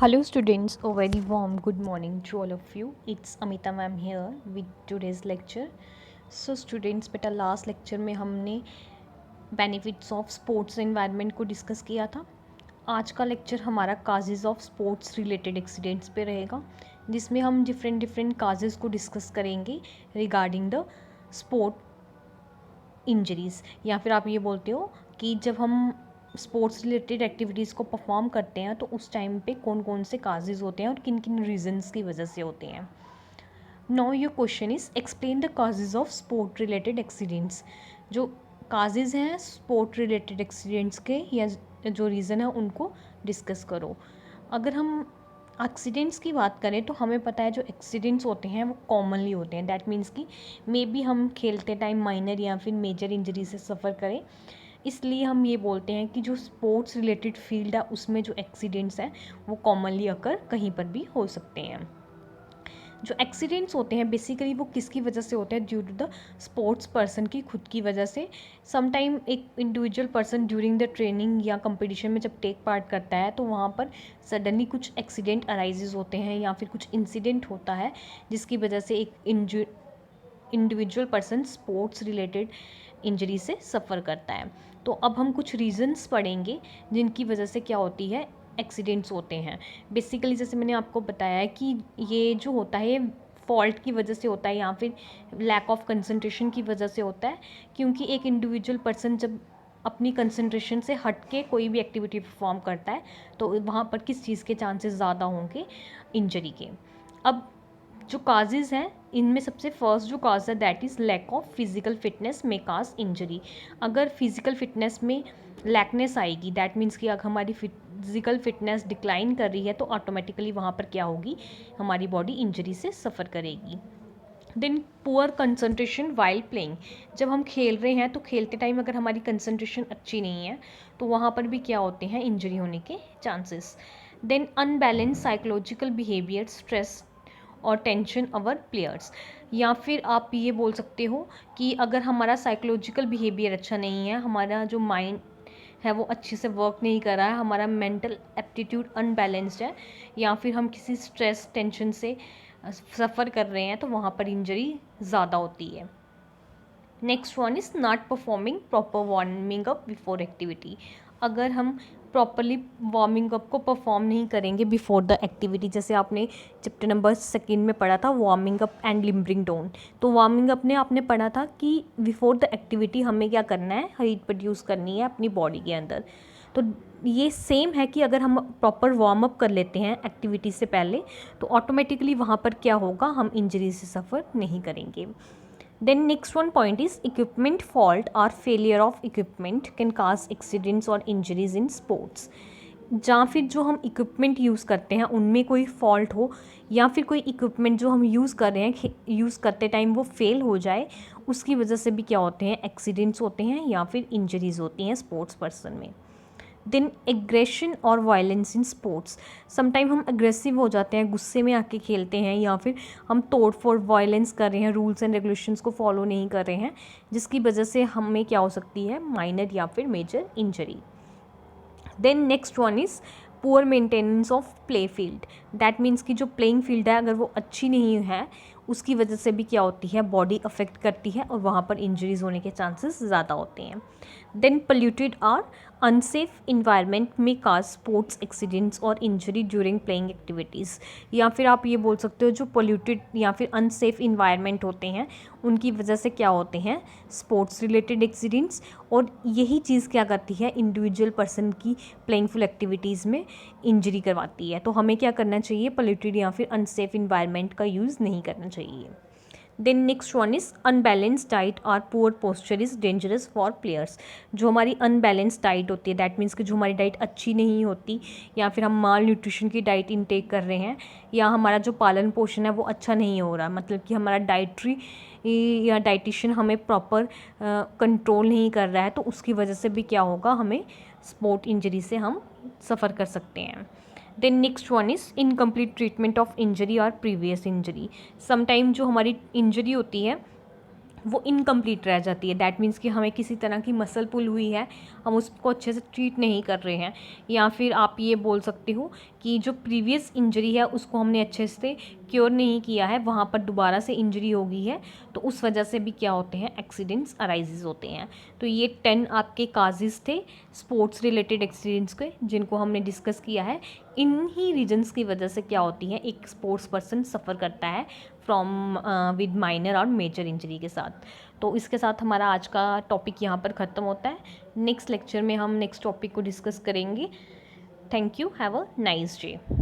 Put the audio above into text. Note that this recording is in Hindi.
Hello students, a very warm good morning to all of you. It's Amita ma'am here with today's lecture. So students, बेटा लास्ट लेक्चर में हमने बेनिफिट्स ऑफ स्पोर्ट्स एनवायरनमेंट को डिस्कस किया था। आज का लेक्चर हमारा causes of sports related accidents पे रहेगा, जिसमें हम डिफरेंट काजेज़ को डिस्कस करेंगे रिगार्डिंग द स्पोर्ट इंजरीज़, या फिर आप ये बोलते हो कि जब हम स्पोर्ट्स रिलेटेड एक्टिविटीज़ को परफॉर्म करते हैं तो उस टाइम पे कौन कौन से काजेज़ होते हैं और किन किन रीजंस की वजह से होते हैं। Now your question is explain the causes of sport related accidents. जो काजेज़ हैं स्पोर्ट रिलेटेड एक्सीडेंट्स के या जो रीज़न है उनको डिस्कस करो। अगर हम एक्सीडेंट्स की बात करें तो हमें पता है जो एक्सीडेंट्स होते हैं वो कॉमनली होते हैं। दैट मीन्स कि मे बी हम खेलते टाइम माइनर या फिर मेजर इंजरी से सफ़र करें, इसलिए हम ये बोलते हैं कि जो स्पोर्ट्स रिलेटेड फील्ड है उसमें जो एक्सीडेंट्स हैं वो कॉमनली अकर कहीं पर भी हो सकते हैं। जो एक्सीडेंट्स होते हैं बेसिकली वो किसकी वजह से होते हैं? Due to the sports person की खुद की वजह से। समटाइम एक individual person during the training या कंपटीशन में जब टेक पार्ट करता है तो वहाँ पर सडनली कुछ एक्सीडेंट अराइजेज होते हैं या फिर कुछ इंसिडेंट होता है जिसकी वजह से एक individual person sports related injury से सफ़र करता है। तो अब हम कुछ रीजंस पढ़ेंगे जिनकी वजह से क्या होती है, एक्सीडेंट्स होते हैं। बेसिकली जैसे मैंने आपको बताया है कि ये जो होता है फॉल्ट की वजह से होता है या फिर लैक ऑफ कंसंट्रेशन की वजह से होता है, क्योंकि एक इंडिविजुअल पर्सन जब अपनी कंसंट्रेशन से हट के कोई भी एक्टिविटी परफॉर्म करता है तो वहाँ पर किस चीज़ के चांसेस ज़्यादा होंगे? इंजरी के। अब जो काजेज़ हैं इनमें सबसे फर्स्ट जो काज है that is lack of physical fitness में काज इंजरी। अगर फिजिकल फिटनेस में लैकनेस आएगी, दैट मीन्स कि अगर हमारी फिजिकल फिटनेस डिक्लाइन कर रही है तो ऑटोमेटिकली वहाँ पर क्या होगी, हमारी बॉडी इंजरी से सफ़र करेगी। Then poor concentration while playing. जब हम खेल रहे हैं तो खेलते टाइम अगर हमारी कंसंट्रेशन अच्छी नहीं है तो वहाँ पर भी क्या होते हैं, इंजरी होने के chances. Then unbalance psychological behaviour, stress और टेंशन अवर प्लेयर्स। या फिर आप ये बोल सकते हो कि अगर हमारा साइकोलॉजिकल बिहेवियर अच्छा नहीं है, हमारा जो माइंड है वो अच्छे से वर्क नहीं कर रहा है, हमारा मेंटल एप्टीट्यूड अनबैलेंस्ड है, या फिर हम किसी स्ट्रेस टेंशन से सफ़र कर रहे हैं तो वहाँ पर इंजरी ज़्यादा होती है। Next one is not performing proper warming up before activity. अगर हम प्रॉपरली वार्मिंग अप को परफॉर्म नहीं करेंगे बिफोर द एक्टिविटी, जैसे आपने चैप्टर नंबर 2 में पढ़ा था warming up and limbering down, तो वार्मिंग अप ने आपने पढ़ा था कि बिफोर द एक्टिविटी हमें क्या करना है, हीट प्रोड्यूस करनी है अपनी बॉडी के अंदर। तो ये सेम है कि अगर हम प्रॉपर वार्म अप कर लेते हैं एक्टिविटी से पहले तो ऑटोमेटिकली वहाँ पर क्या होगा, हम इंजरी से सफ़र नहीं करेंगे। Then next one point is equipment fault or failure of equipment can cause accidents or injuries in sports. जहाँ फिर जो हम इक्विपमेंट यूज़ करते हैं उनमें कोई फॉल्ट हो या फिर कोई इक्विपमेंट जो हम यूज़ कर रहे हैं यूज़ करते टाइम वो फेल हो जाए, उसकी वजह से भी क्या होते हैं, एक्सीडेंट्स होते हैं या फिर इंजरीज़ होती हैं स्पोर्ट्स पर्सन में। देन एग्रेशन और वायलेंस इन स्पोर्ट्स। समटाइम हम अग्रेसिव हो जाते हैं, गुस्से में आके खेलते हैं या फिर हम तोड़ फोड़ वायलेंस कर रहे हैं, रूल्स एंड रेगुलेशंस को फॉलो नहीं कर रहे हैं, जिसकी वजह से हमें क्या हो सकती है, माइनर या फिर major injury. Then next one is poor maintenance of play field. That means कि जो प्लेइंग फील्ड है अगर वो अच्छी नहीं है उसकी वजह से भी क्या होती है, बॉडी अफेक्ट करती है और वहाँ पर इंजरीज होने के चांसेस ज़्यादा होते हैं। देन पोल्यूटेड और अनसेफ इन्वायरमेंट में काज स्पोर्ट्स एक्सीडेंट्स और इंजरी ड्यूरिंग प्लेइंग एक्टिविटीज़। या फिर आप ये बोल सकते हो जो पोल्यूटेड या फिर अनसेफ इन्वायरमेंट होते हैं उनकी वजह से क्या होते हैं, स्पोर्ट्स रिलेटेड एक्सीडेंट्स। और यही चीज़ क्या करती है, इंडिविजुअल पर्सन की प्लेइंगफुल एक्टिविटीज़ में इंजरी करवाती है। तो हमें क्या करना चाहिए, पोल्यूटेड या फिर अनसेफ इन्वायरमेंट का यूज़ नहीं करना चाहिए। Then next one is unbalance diet और poor posture is dangerous for players. जो हमारी अनबैलेंस डाइट होती है, दैट मीन्स कि जो हमारी डाइट अच्छी नहीं होती या फिर हम माल न्यूट्रिशन की डाइट इनटेक कर रहे हैं या हमारा जो पालन पोषण है वो अच्छा नहीं हो रहा, मतलब कि हमारा डाइट्री या डाइटिशियन हमें प्रॉपर कंट्रोल नहीं कर रहा है, तो उसकी वजह से भी क्या होगा, हमें स्पोर्ट इंजरी से हम सफ़र कर सकते हैं। Then next one is incomplete treatment of injury और प्रीवियस इंजरी। समटाइम जो हमारी इंजरी होती है वो इनकम्प्लीट रह जाती है। दैट मीन्स कि हमें किसी तरह की मसल पुल हुई है, हम उसको अच्छे से ट्रीट नहीं कर रहे हैं, या फिर आप ये बोल सकते हो कि जो प्रीवियस इंजरी है उसको हमने अच्छे से क्योर नहीं किया है, वहाँ पर दोबारा से इंजरी हो गई है, तो उस वजह से भी क्या होते हैं, एक्सीडेंट्स अराइजेज होते हैं। तो ये 10 आपके काजेज़ थे स्पोर्ट्स रिलेटेड एक्सीडेंट्स के, जिनको हमने डिस्कस किया है। इन ही रीजन्स की वजह से क्या होती है, एक स्पोर्ट्स पर्सन सफ़र करता है फ्रॉम विद माइनर और मेजर इंजरी के साथ। तो इसके साथ हमारा आज का टॉपिक यहाँ पर ख़त्म होता है। नेक्स्ट लेक्चर में हम नेक्स्ट टॉपिक को डिस्कस करेंगे। Thank you, have a nice day.